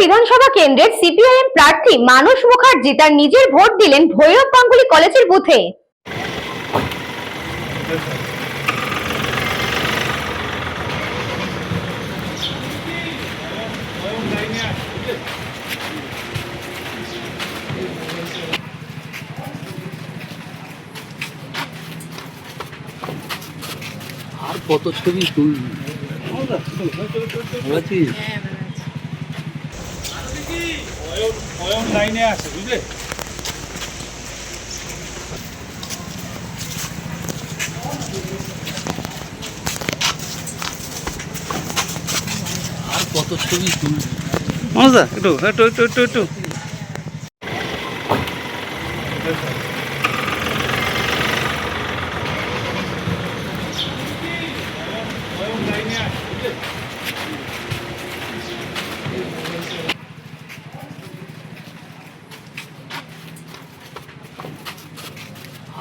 বিধানসভা কেন্দ্রের সিপিআইএম প্রার্থী মানস মুখার্জি তার নিজের ভোট দিলেন ভৈরব গাঙ্গুলি কলেজের বুথে। আর কত ছবি তুলবি? লাইনে আছে বুঝলে। আর কত ছবি তুলবি? একটু একটু একটু একটু একটু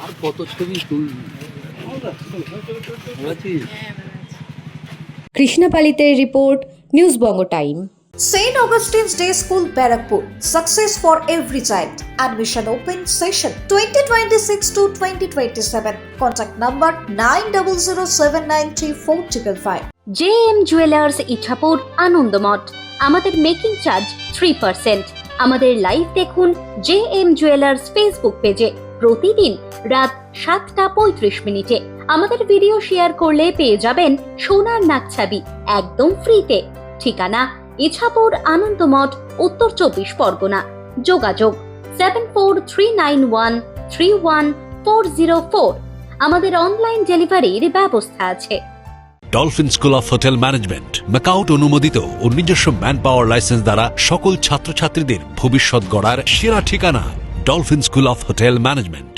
আর কত ছবি তুলবি? Krishna পালিতের report, news Banga time. St. Augustine's Day School, Barakpur. Success for every child. Admission open session 2026 to 2027. Contact number 9007934555. JM jewellers Ichapur Anandamath. আমাদের মেকিং চার্জ 3%। আমাদের লাইভ দেখুন JM জুয়েলার্স ফেসবুক পেজে প্রতিদিন রাত 7:35 আমাদের ভিডিও শেয়ার করলে পেয়ে যাবেন সোনার নাকছাবি একদম ফ্রিতে। ঠিকানা ইছাপুর আনন্দমঠ, উত্তর 24 পরগনা। যোগাযোগ 7439131404। আমাদের অনলাইন ডেলিভারির ব্যবস্থা আছে। Dolphin school of hotel management MAKAUT অনুমোদিত ও নিজস্ব ম্যান পাওয়ার লাইসেন্স দ্বারা সকল ছাত্রছাত্রীদের ভবিষ্যৎ গড়ার সেরা ঠিকানা dolphin school of hotel management.